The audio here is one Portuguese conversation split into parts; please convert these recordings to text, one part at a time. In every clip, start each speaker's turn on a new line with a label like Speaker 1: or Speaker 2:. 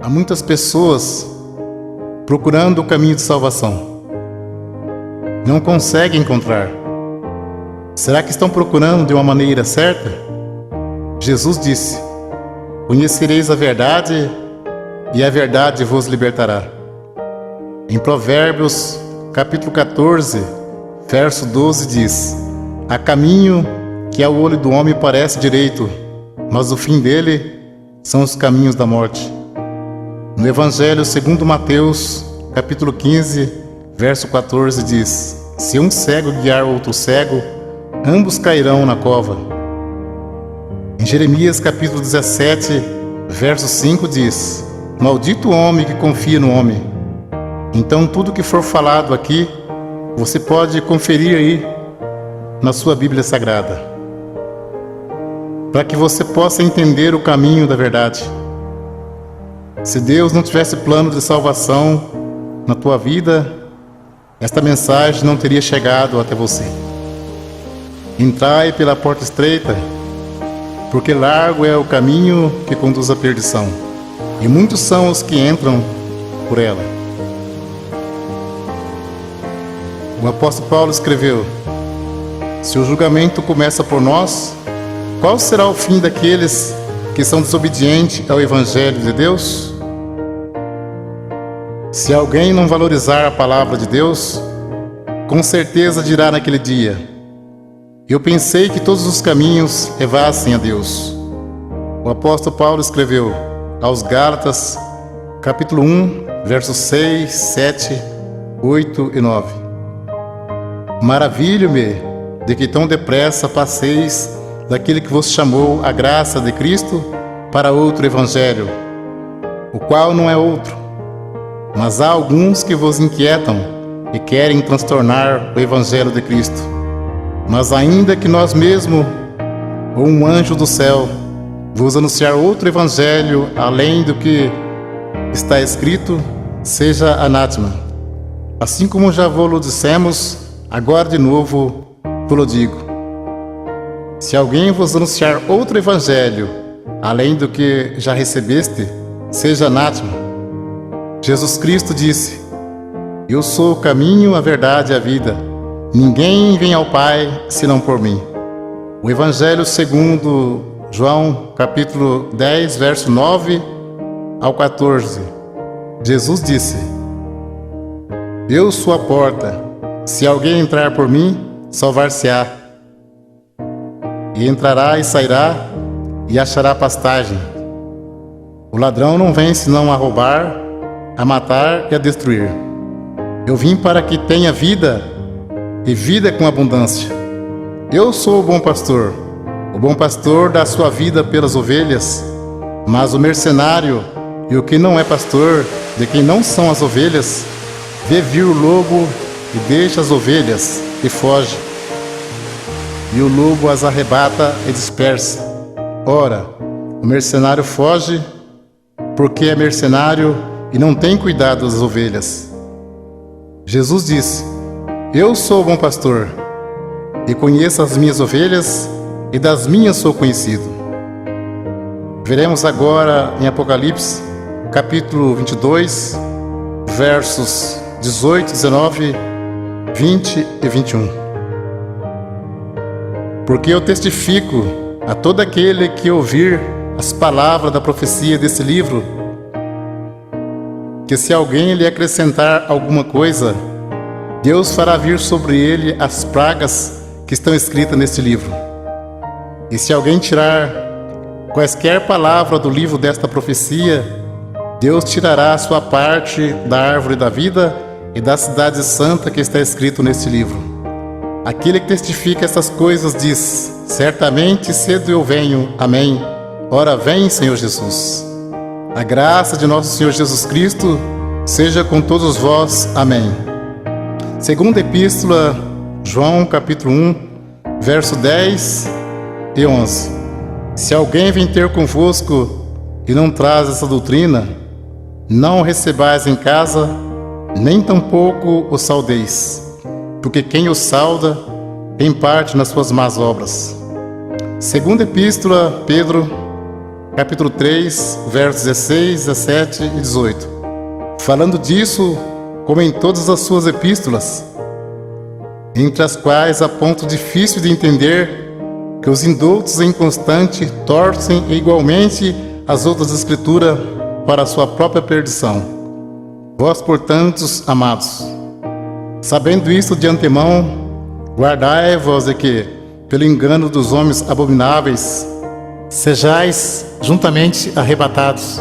Speaker 1: Há muitas pessoas procurando o caminho de salvação. Não conseguem encontrar. Será que estão procurando de uma maneira certa? Jesus disse: conhecereis a verdade e a verdade vos libertará. Em Provérbios, capítulo 14, verso 12 diz: há caminho que ao olho do homem parece direito, mas o fim dele são os caminhos da morte. No Evangelho segundo Mateus, capítulo 15, verso 14 diz: se um cego guiar outro cego, ambos cairão na cova. Em Jeremias capítulo 17, verso 5 diz: maldito o homem que confia no homem. Então tudo que for falado aqui, você pode conferir aí na sua Bíblia Sagrada, para que você possa entender o caminho da verdade. Se Deus não tivesse plano de salvação na tua vida, esta mensagem não teria chegado até você. Entrai pela porta estreita, porque largo é o caminho que conduz à perdição, e muitos são os que entram por ela. O apóstolo Paulo escreveu: se o julgamento começa por nós, qual será o fim daqueles que são desobedientes ao Evangelho de Deus? Se alguém não valorizar a palavra de Deus, com certeza dirá naquele dia: eu pensei que todos os caminhos levassem a Deus. O apóstolo Paulo escreveu aos Gálatas, capítulo 1, versos 6, 7, 8 e 9: maravilho-me de que tão depressa passeis daquele que vos chamou a graça de Cristo para outro evangelho, o qual não é outro. Mas há alguns que vos inquietam e querem transtornar o evangelho de Cristo. Mas ainda que nós mesmos, ou um anjo do céu, vos anunciar outro evangelho além do que está escrito, seja anátema. Assim como já vos dissemos, agora de novo vos digo: se alguém vos anunciar outro evangelho além do que já recebeste, seja anátema. Jesus Cristo disse: eu sou o caminho, a verdade e a vida. Ninguém vem ao Pai senão por mim. O Evangelho segundo João, capítulo 10, verso 9 ao 14. Jesus disse: eu sou a porta. Se alguém entrar por mim, salvar-se-á. E entrará e sairá e achará pastagem. O ladrão não vem senão a roubar, a matar e a destruir. Eu vim para que tenha vida, e vida com abundância. Eu sou o bom pastor. O bom pastor dá sua vida pelas ovelhas. Mas o mercenário e o que não é pastor, de quem não são as ovelhas, vê vir o lobo e deixa as ovelhas e foge. E o lobo as arrebata e dispersa. Ora, o mercenário foge porque é mercenário e não tem cuidado das ovelhas. Jesus disse: eu sou o bom pastor, e conheço as minhas ovelhas, e das minhas sou conhecido. Veremos agora em Apocalipse, capítulo 22, versos 18, 19, 20 e 21. Porque eu testifico a todo aquele que ouvir as palavras da profecia desse livro, que se alguém lhe acrescentar alguma coisa, Deus fará vir sobre ele as pragas que estão escritas neste livro. E se alguém tirar quaisquer palavras do livro desta profecia, Deus tirará a sua parte da árvore da vida e da cidade santa que está escrito neste livro. Aquele que testifica essas coisas diz: certamente cedo eu venho. Amém. Ora vem, Senhor Jesus. A graça de nosso Senhor Jesus Cristo seja com todos vós. Amém. Segunda Epístola, João, capítulo 1, verso 10 e 11. Se alguém vem ter convosco e não traz essa doutrina, não o recebais em casa, nem tampouco o saudeis, porque quem o sauda tem parte nas suas más obras. Segunda Epístola, Pedro, capítulo 3, versos 16, 17 e 18. Falando disso, como em todas as suas epístolas, entre as quais há ponto difícil de entender, que os indoutos e inconstantes torcem igualmente as outras escrituras para a sua própria perdição. Vós, portanto, amados, sabendo isto de antemão, guardai-vos de que, pelo engano dos homens abomináveis, sejais juntamente arrebatados,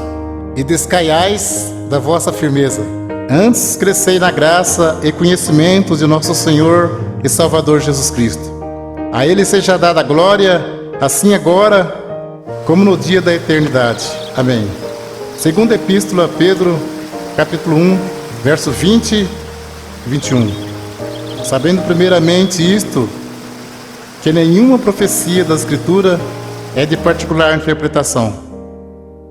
Speaker 1: e descaiais da vossa firmeza. Antes crescei na graça e conhecimento de nosso Senhor e Salvador Jesus Cristo. A Ele seja dada a glória, assim agora, como no dia da eternidade. Amém. Segunda Epístola a Pedro, capítulo 1, verso 20 e 21. Sabendo primeiramente isto, que nenhuma profecia da Escritura é de particular interpretação,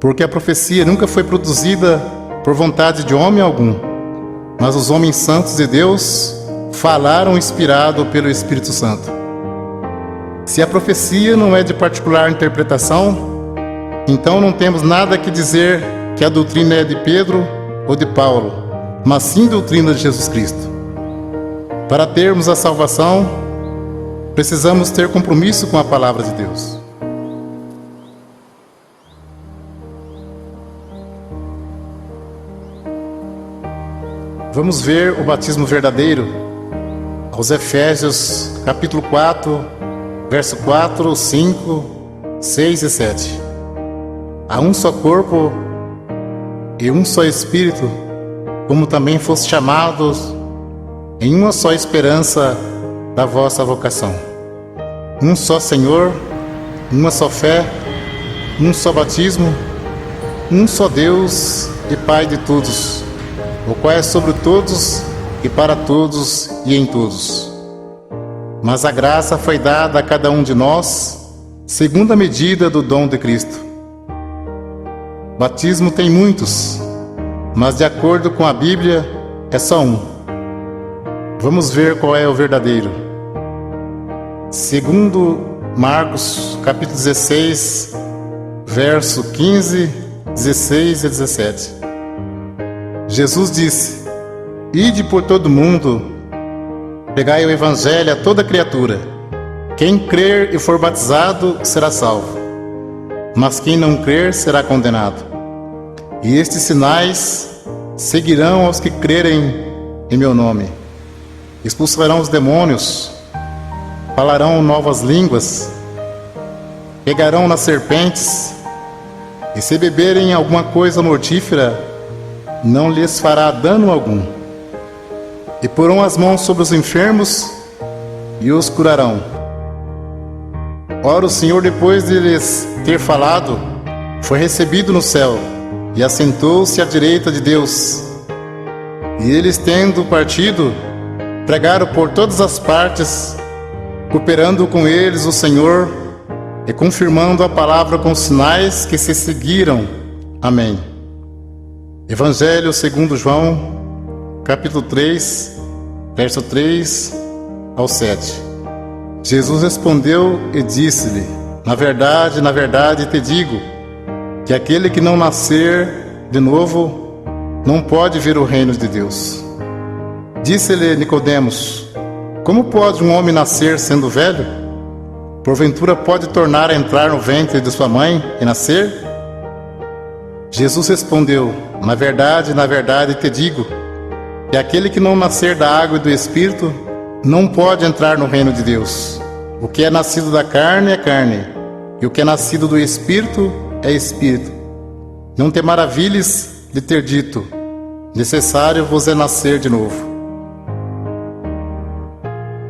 Speaker 1: porque a profecia nunca foi produzida por vontade de homem algum, mas os homens santos de Deus falaram inspirado pelo Espírito Santo. Se a profecia não é de particular interpretação, então não temos nada que dizer que a doutrina é de Pedro ou de Paulo, mas sim doutrina de Jesus Cristo. Para termos a salvação, precisamos ter compromisso com a palavra de Deus. Vamos ver o batismo verdadeiro aos Efésios, capítulo 4, verso 4, 5, 6 e 7. Há um só corpo e um só Espírito, como também foste chamados em uma só esperança da vossa vocação. Um só Senhor, uma só fé, um só batismo, um só Deus e Pai de todos, o qual é sobre todos e para todos e em todos. Mas a graça foi dada a cada um de nós, segundo a medida do dom de Cristo. Batismo tem muitos, mas de acordo com a Bíblia, é só um. Vamos ver qual é o verdadeiro. Segundo Marcos, capítulo 16, verso 15, 16 e 17. Jesus disse: Ide por todo o mundo, pregai o Evangelho a toda criatura. Quem crer e for batizado será salvo, mas quem não crer será condenado. E estes sinais seguirão aos que crerem em meu nome. Expulsarão os demônios, falarão novas línguas, pegarão nas serpentes, e se beberem alguma coisa mortífera, não lhes fará dano algum. E porão as mãos sobre os enfermos e os curarão. Ora, o Senhor, depois de lhes ter falado, foi recebido no céu e assentou-se à direita de Deus. E eles, tendo partido, pregaram por todas as partes, cooperando com eles o Senhor e confirmando a palavra com sinais que se seguiram. Amém. Evangelho segundo João, capítulo 3, verso 3 ao 7. Jesus respondeu e disse-lhe: na verdade te digo, que aquele que não nascer de novo, não pode ver o reino de Deus. Disse-lhe Nicodemos: como pode um homem nascer sendo velho? Porventura pode tornar a entrar no ventre de sua mãe e nascer? Jesus respondeu: na verdade te digo, que aquele que não nascer da água e do Espírito não pode entrar no reino de Deus. O que é nascido da carne é carne, e o que é nascido do Espírito é Espírito. Não te maravilhes de ter dito: necessário vos é nascer de novo.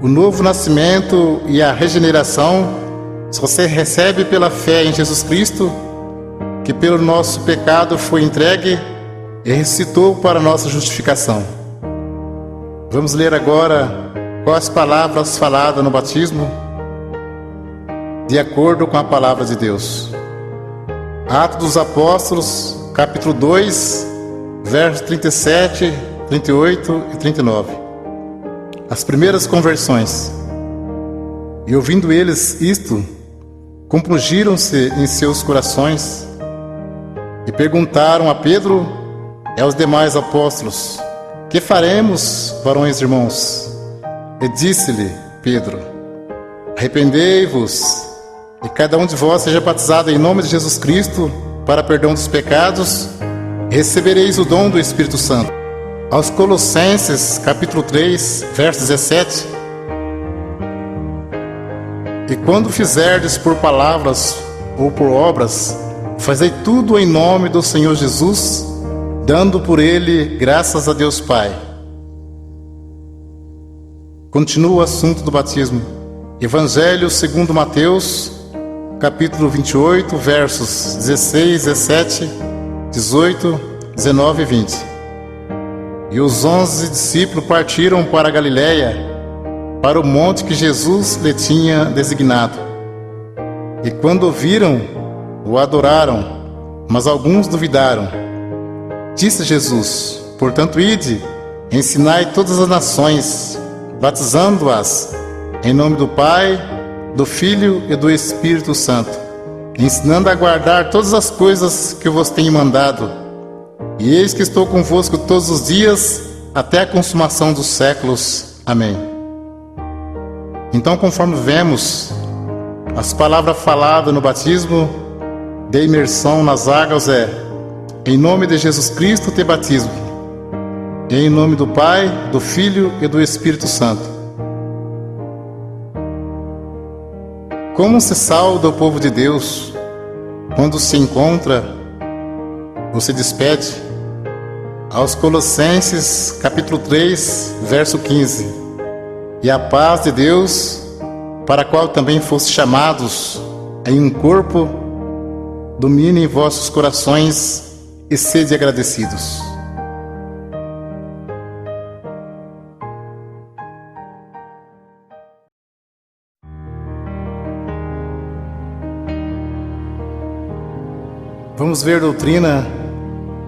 Speaker 1: O novo nascimento e a regeneração só se recebe pela fé em Jesus Cristo, que pelo nosso pecado foi entregue e ressuscitou para nossa justificação. Vamos ler agora quais palavras faladas no batismo, de acordo com a palavra de Deus. Atos dos Apóstolos, capítulo 2, versos 37, 38 e 39. As primeiras conversões. E ouvindo eles isto, compungiram-se em seus corações E perguntaram a Pedro e aos demais apóstolos: que faremos, varões irmãos? E disse-lhe Pedro: arrependei-vos, e cada um de vós seja batizado em nome de Jesus Cristo para perdão dos pecados, e recebereis o dom do Espírito Santo. Aos Colossenses, capítulo 3, verso 17: e quando fizerdes por palavras ou por obras, fazei tudo em nome do Senhor Jesus, dando por ele graças a Deus Pai. Continua o assunto do batismo. Evangelho segundo Mateus, capítulo 28, versos 16, 17, 18, 19 e 20. E os 11 discípulos partiram para a Galiléia, para o monte que Jesus lhe tinha designado. E quando o viram, o adoraram, mas alguns duvidaram. Disse Jesus: portanto, ide, ensinai todas as nações, batizando-as em nome do Pai, do Filho e do Espírito Santo, ensinando a guardar todas as coisas que eu vos tenho mandado. E eis que estou convosco todos os dias, até a consumação dos séculos. Amém. Então, conforme vemos, as palavras faladas no batismo de imersão nas águas é: em nome de Jesus Cristo te batismo, e em nome do Pai, do Filho e do Espírito Santo. Como se sauda o povo de Deus quando se encontra ou se despede? Aos Colossenses, capítulo 3, verso 15: e a paz de Deus, para a qual também foste chamados em um corpo, domine em vossos corações e sede agradecidos. Vamos ver doutrina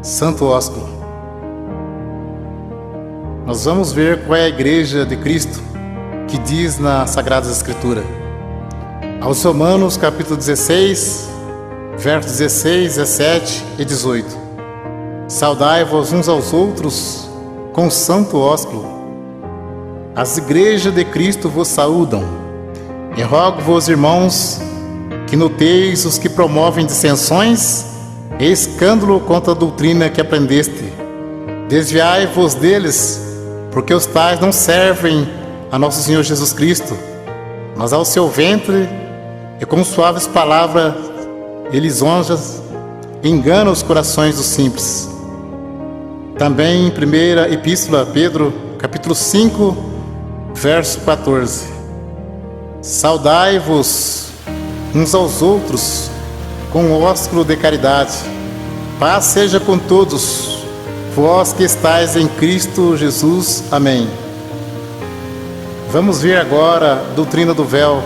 Speaker 1: Santo Ósculo. Nós vamos ver qual é a igreja de Cristo que diz na Sagrada Escritura. Aos Romanos, capítulo 16, versos 16, 17 e 18: saudai-vos uns aos outros com santo ósculo. As igrejas de Cristo vos saúdam. E rogo-vos, irmãos, que noteis os que promovem dissensões e escândalo contra a doutrina que aprendeste. Desviai-vos deles, porque os tais não servem a nosso Senhor Jesus Cristo, mas ao seu ventre, e com suaves palavras e lisonjas enganam os corações dos simples. Também em primeira epístola a Pedro, capítulo 5, verso 14: saudai-vos uns aos outros com o ósculo de caridade. Paz seja com todos, vós que estáis em Cristo Jesus. Amém. Vamos ver agora a doutrina do véu.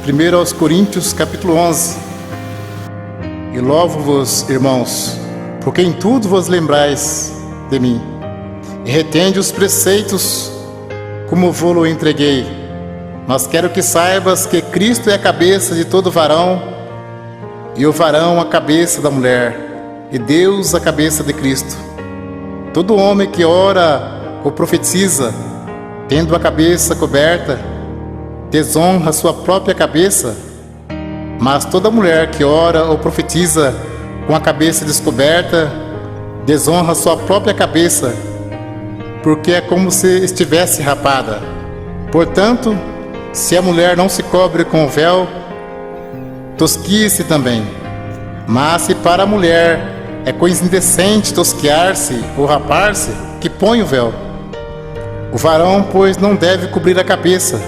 Speaker 1: 1 aos Coríntios, capítulo 11: e louvo-vos, irmãos, porque em tudo vos lembrais de mim, e retende os preceitos como vou-lo entreguei. Mas quero que saibas que Cristo é a cabeça de todo varão, e o varão a cabeça da mulher, e Deus a cabeça de Cristo. Todo homem que ora ou profetiza, tendo a cabeça coberta, desonra sua própria cabeça, mas toda mulher que ora ou profetiza com a cabeça descoberta, desonra sua própria cabeça, porque é como se estivesse rapada. Portanto, se a mulher não se cobre com o véu, tosquie-se também. Mas se para a mulher é coisa indecente tosquiar-se ou rapar-se, que põe o véu. O varão, pois, não deve cobrir a cabeça,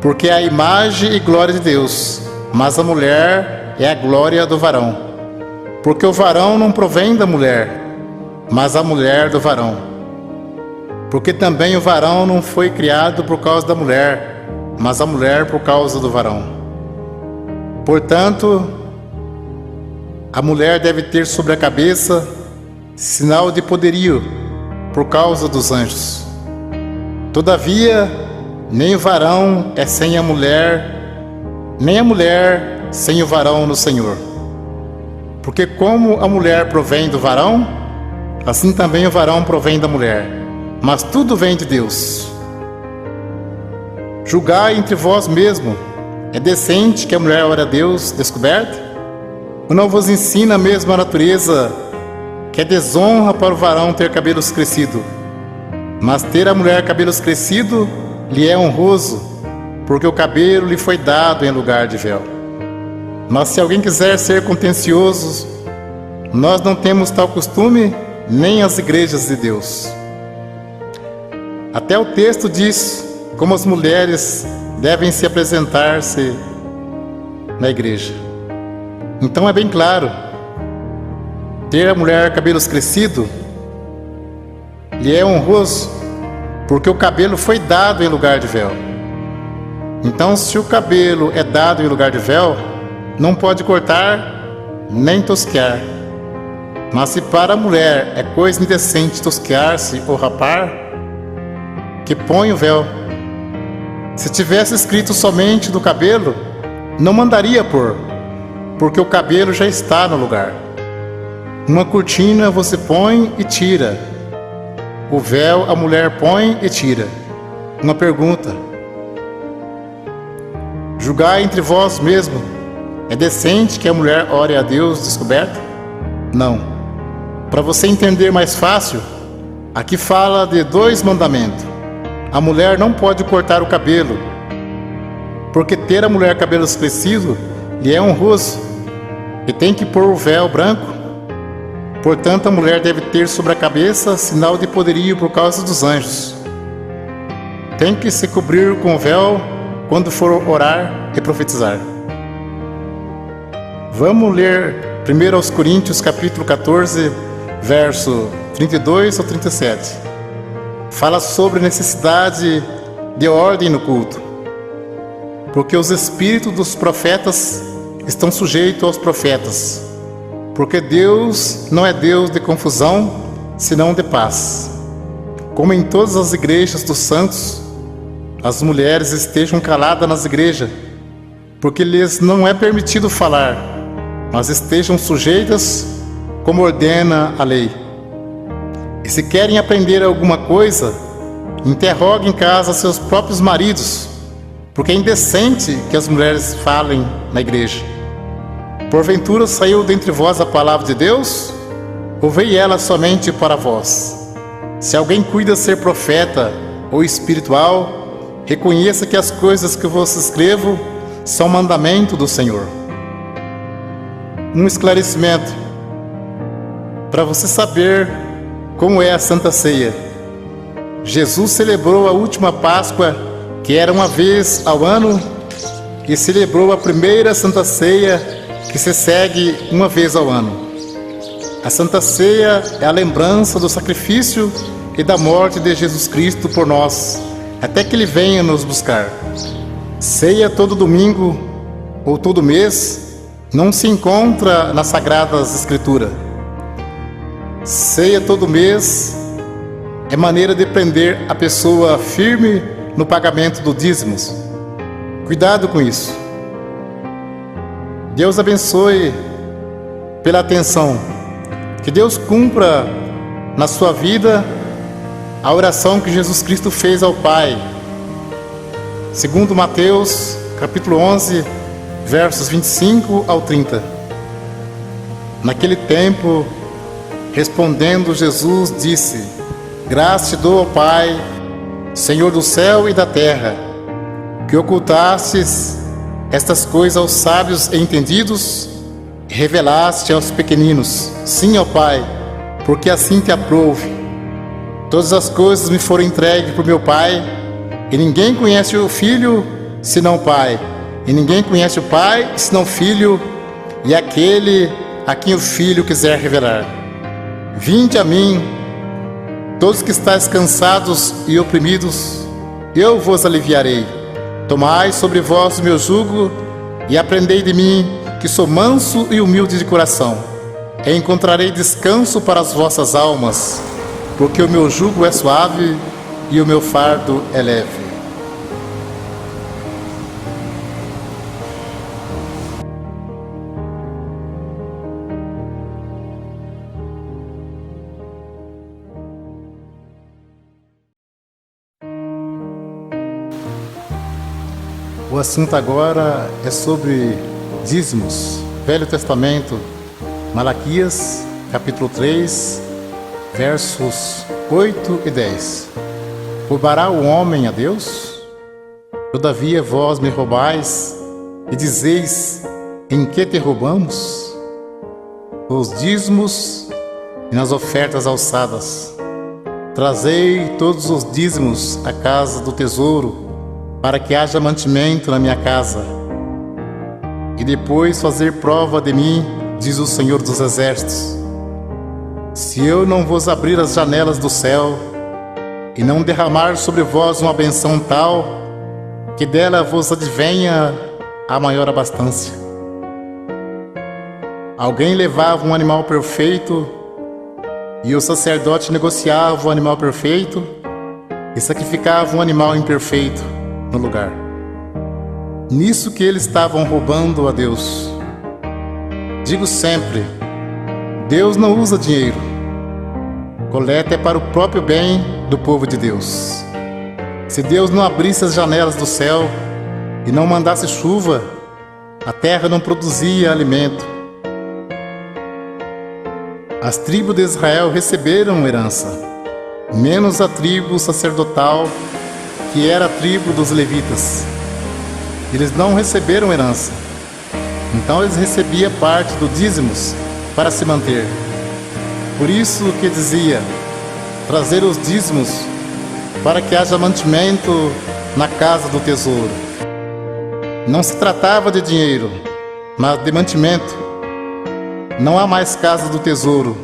Speaker 1: porque é a imagem e glória de Deus, mas a mulher é a glória do varão. Porque o varão não provém da mulher, mas a mulher do varão. Porque também o varão não foi criado por causa da mulher, mas a mulher por causa do varão. Portanto, a mulher deve ter sobre a cabeça sinal de poderio por causa dos anjos. Todavia, nem o varão é sem a mulher, nem a mulher sem o varão no Senhor. Porque como a mulher provém do varão, assim também o varão provém da mulher. Mas tudo vem de Deus. Julgai entre vós mesmo. É decente que a mulher ore a Deus descoberta? Ou não vos ensina mesmo a natureza que é desonra para o varão ter cabelos crescidos? Mas ter a mulher cabelos crescidos lhe é honroso, porque o cabelo lhe foi dado em lugar de véu. Mas se alguém quiser ser contencioso, nós não temos tal costume, nem as igrejas de Deus. Até o texto diz como as mulheres devem se apresentar-se na igreja. Então é bem claro, ter a mulher cabelos crescidos lhe é honroso, porque o cabelo foi dado em lugar de véu. Então, se o cabelo é dado em lugar de véu, não pode cortar nem tosquear. Mas se para a mulher é coisa indecente tosquear-se ou rapar, que põe o véu. Se tivesse escrito somente do cabelo, não mandaria pôr, porque o cabelo já está no lugar. Uma cortina você põe e tira. O véu a mulher põe e tira. Uma pergunta: julgai entre vós mesmo. É decente que a mulher ore a Deus descoberta? Não. Para você entender mais fácil, aqui fala de 2 mandamentos. A mulher não pode cortar o cabelo, porque ter a mulher cabelos crescidos lhe é honroso, e tem que pôr o véu branco. Portanto, a mulher deve ter sobre a cabeça sinal de poderio por causa dos anjos. Tem que se cobrir com o véu quando for orar e profetizar. Vamos ler 1 Coríntios capítulo 14, verso 32 ao 37. Fala sobre a necessidade de ordem no culto, porque os espíritos dos profetas estão sujeitos aos profetas, porque Deus não é Deus de confusão, senão de paz. Como em todas as igrejas dos santos, as mulheres estejam caladas nas igrejas, porque lhes não é permitido falar, mas estejam sujeitas, como ordena a lei. E se querem aprender alguma coisa, interroguem em casa seus próprios maridos, porque é indecente que as mulheres falem na igreja. Porventura saiu dentre vós a palavra de Deus? Ou veio ela somente para vós? Se alguém cuida ser profeta ou espiritual, reconheça que as coisas que vos escrevo são mandamento do Senhor. Um esclarecimento para você saber como é a Santa Ceia. Jesus celebrou a última Páscoa, que era uma vez ao ano, e celebrou a primeira Santa Ceia, que se segue uma vez ao ano. A Santa Ceia é a lembrança do sacrifício e da morte de Jesus Cristo por nós, até que Ele venha nos buscar. Ceia todo domingo ou todo mês não se encontra nas Sagradas Escrituras. Ceia todo mês é maneira de prender a pessoa firme no pagamento do dízimos. Cuidado com isso. Deus abençoe pela atenção. Que Deus cumpra na sua vida a oração que Jesus Cristo fez ao Pai. Segundo Mateus, capítulo 11, versos 25 ao 30. Naquele tempo, respondendo Jesus, disse: Graça te dou, ó Pai, Senhor do céu e da terra, que ocultastes estas coisas aos sábios e entendidos, e revelaste aos pequeninos. Sim, ó Pai, porque assim te aprouve. Todas as coisas me foram entregues por meu Pai, e ninguém conhece o Filho, senão o Pai, e ninguém conhece o Pai, senão o Filho, e aquele a quem o Filho quiser revelar. Vinde a mim, todos que estáis cansados e oprimidos, eu vos aliviarei. Tomai sobre vós o meu jugo e aprendei de mim, que sou manso e humilde de coração, e encontrarei descanso para as vossas almas, porque o meu jugo é suave e o meu fardo é leve. O assunto agora é sobre dízimos. Velho Testamento, Malaquias, capítulo 3, versos 8 e 10. Roubará o homem a Deus? Todavia vós me roubais e dizeis: em que te roubamos? Os dízimos e nas ofertas alçadas. Trazei todos os dízimos à casa do tesouro, para que haja mantimento na minha casa. E depois fazer prova de mim, diz o Senhor dos Exércitos, se eu não vos abrir as janelas do céu e não derramar sobre vós uma benção tal, que dela vos advenha a maior abastança. Alguém levava um animal perfeito e o sacerdote negociava o animal perfeito e sacrificava um animal imperfeito no lugar. Nisso que eles estavam roubando a Deus. Digo sempre, Deus não usa dinheiro. Coleta é para o próprio bem do povo de Deus. Se Deus não abrisse as janelas do céu e não mandasse chuva, a terra não produzia alimento. As tribos de Israel receberam herança, menos a tribo sacerdotal, que era a tribo dos levitas. Eles não receberam herança. Então eles recebiam parte do dízimos para se manter. Por isso que dizia, trazer os dízimos para que haja mantimento na casa do tesouro. Não se tratava de dinheiro, mas de mantimento. Não há mais casa do tesouro.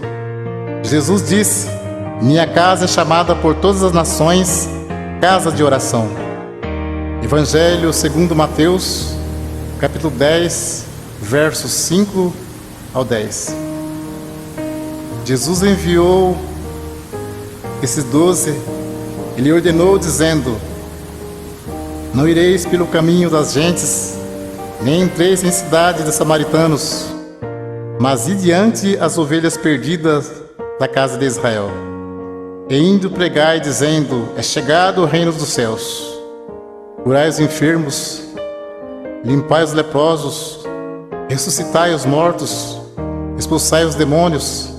Speaker 1: Jesus disse, minha casa é chamada por todas as nações casa de oração. Evangelho segundo Mateus, capítulo 10, versos 5 ao 10. Jesus enviou esses 12 e lhe ordenou dizendo, não ireis pelo caminho das gentes, nem entreis em cidade de samaritanos, mas ide diante as ovelhas perdidas da casa de Israel. E indo pregai, dizendo, é chegado o reino dos céus. Curai os enfermos, limpai os leprosos, ressuscitai os mortos, expulsai os demônios,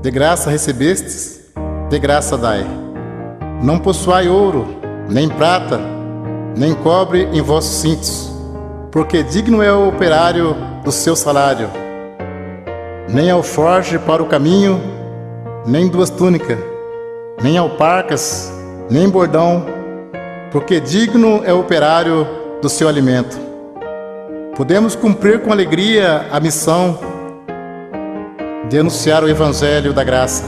Speaker 1: de graça recebestes, de graça dai. Não possuai ouro, nem prata, nem cobre em vossos cintos, porque digno é o operário do seu salário. Nem alforje para o caminho, nem duas túnicas, nem alparcas, nem bordão, porque digno é o operário do seu alimento. Podemos cumprir com alegria a missão de anunciar o Evangelho da graça.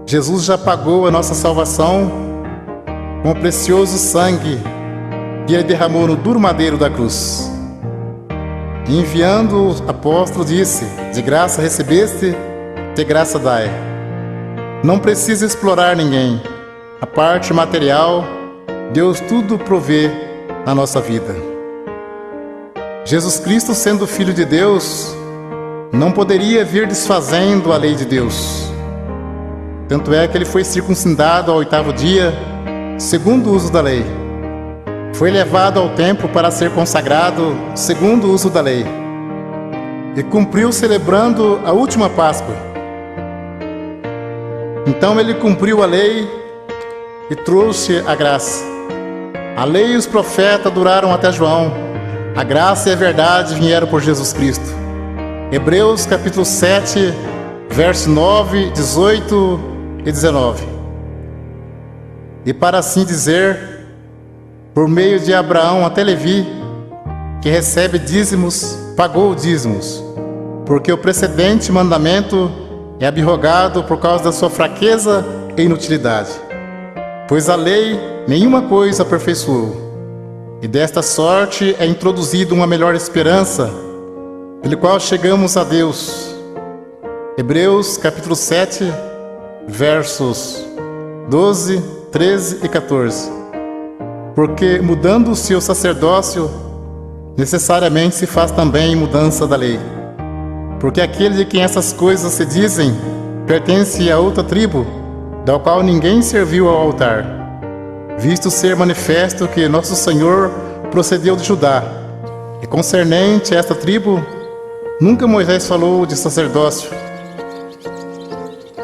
Speaker 1: Jesus já pagou a nossa salvação com o precioso sangue que Ele derramou no duro madeiro da cruz. Enviando o apóstolo disse, de graça recebeste, de graça dai. Não precisa explorar ninguém. A parte material, Deus tudo provê na nossa vida. Jesus Cristo, sendo Filho de Deus, não poderia vir desfazendo a lei de Deus. Tanto é que Ele foi circuncidado ao 8º dia, segundo o uso da lei. Foi levado ao templo para ser consagrado, segundo o uso da lei. E cumpriu celebrando a última Páscoa. Então Ele cumpriu a lei e trouxe a graça. A lei e os profetas duraram até João. A graça e a verdade vieram por Jesus Cristo. Hebreus capítulo 7, verso 9, 18 e 19. E para assim dizer, por meio de Abraão até Levi, que recebe dízimos, pagou dízimos, porque o precedente mandamento é abrogado por causa da sua fraqueza e inutilidade. Pois a lei nenhuma coisa aperfeiçoou, e desta sorte é introduzida uma melhor esperança, pelo qual chegamos a Deus. Hebreus capítulo 7, versos 12, 13 e 14. Porque mudando-se o sacerdócio, necessariamente se faz também mudança da lei. Porque aquele de quem essas coisas se dizem pertence a outra tribo, da qual ninguém serviu ao altar, visto ser manifesto que nosso Senhor procedeu de Judá, e concernente a esta tribo, nunca Moisés falou de sacerdócio,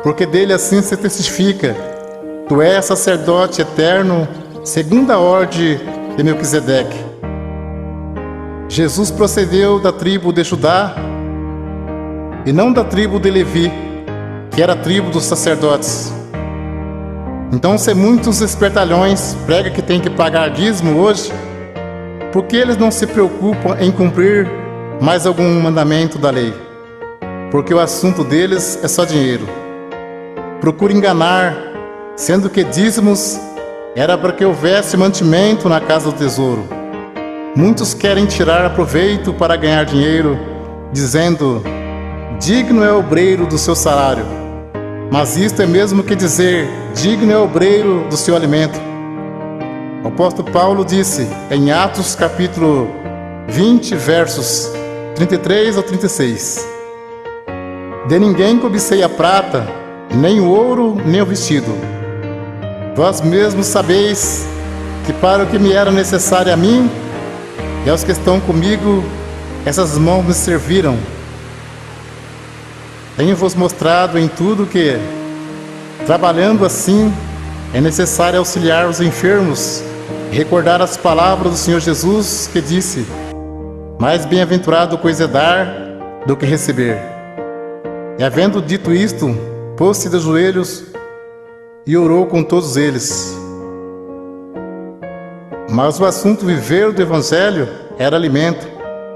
Speaker 1: porque dele assim se testifica: tu és sacerdote eterno, segundo a ordem de Melquisedeque. Jesus procedeu da tribo de Judá, e não da tribo de Levi, que era a tribo dos sacerdotes. Então, se muitos espertalhões pregam que tem que pagar dízimo hoje, por que eles não se preocupam em cumprir mais algum mandamento da lei? Porque o assunto deles é só dinheiro. Procura enganar, sendo que dízimos era para que houvesse mantimento na casa do tesouro. Muitos querem tirar proveito para ganhar dinheiro, dizendo: digno é o obreiro do seu salário. Mas isto é mesmo que dizer: digno é o obreiro do seu alimento. O apóstolo Paulo disse em Atos capítulo 20, versos 33 a 36: de ninguém cobicei a prata, nem o ouro, nem o vestido. Vós mesmos sabeis que para o que me era necessário a mim e aos que estão comigo, essas mãos me serviram. Tenho-vos mostrado em tudo que, trabalhando assim, é necessário auxiliar os enfermos e recordar as palavras do Senhor Jesus, que disse: mais bem-aventurado coisa é dar do que receber. E havendo dito isto, pôs-se de joelhos e orou com todos eles. Mas o assunto viver do Evangelho era alimento,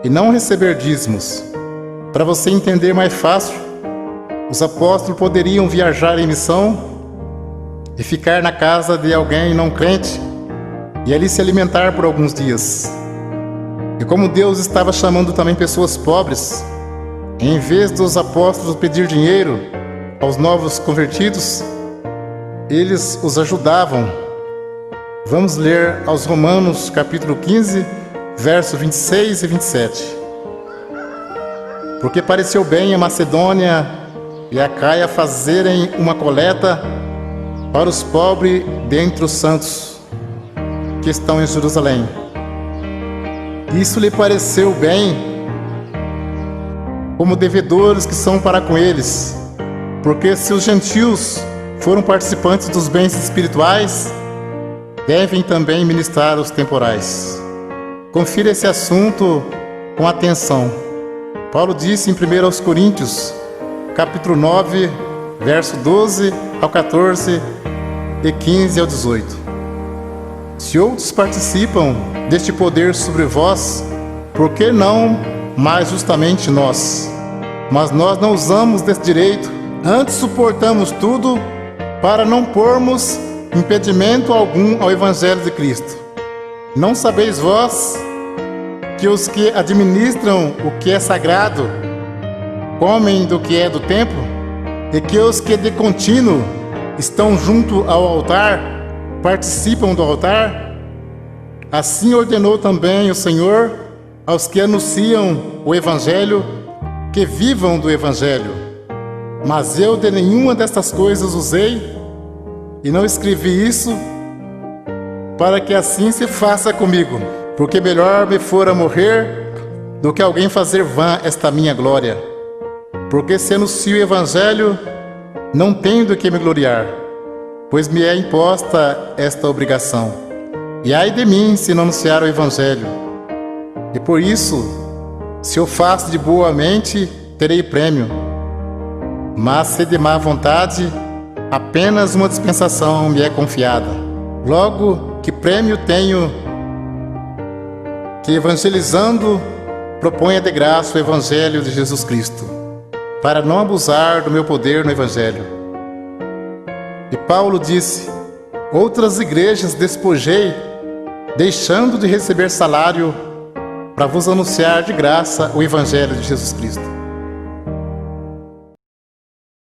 Speaker 1: e não receber dízimos. Para você entender mais fácil, os apóstolos poderiam viajar em missão e ficar na casa de alguém não crente e ali se alimentar por alguns dias. E como Deus estava chamando também pessoas pobres, em vez dos apóstolos pedir dinheiro aos novos convertidos, eles os ajudavam. Vamos ler aos Romanos capítulo 15, versos 26 e 27. Porque pareceu bem a Macedônia e a Caia fazerem uma coleta para os pobres dentre os santos que estão em Jerusalém. Isso lhe pareceu bem, como devedores que são para com eles, porque se os gentios foram participantes dos bens espirituais, devem também ministrar os temporais. Confira esse assunto com atenção. Paulo disse em 1 Coríntios, capítulo 9, verso 12 ao 14 e 15 ao 18. Se outros participam deste poder sobre vós, por que não mais justamente nós? Mas nós não usamos desse direito, antes suportamos tudo para não pormos impedimento algum ao Evangelho de Cristo. Não sabeis vós que os que administram o que é sagrado comem do que é do templo, e que os que de contínuo estão junto ao altar participam do altar? Assim ordenou também o Senhor aos que anunciam o Evangelho que vivam do Evangelho. Mas eu de nenhuma destas coisas usei, e não escrevi isso para que assim se faça comigo, porque melhor me fora morrer do que alguém fazer vã esta minha glória. Porque se anuncio o Evangelho, não tenho do que me gloriar, pois me é imposta esta obrigação. E ai de mim se não anunciar o Evangelho. E por isso, se eu faço de boa mente, terei prêmio. Mas se de má vontade, apenas uma dispensação me é confiada. Logo, que prêmio tenho que, evangelizando, proponha de graça o Evangelho de Jesus Cristo, para não abusar do meu poder no Evangelho. E Paulo disse: outras igrejas despojei, deixando de receber salário, para vos anunciar de graça o Evangelho de Jesus Cristo.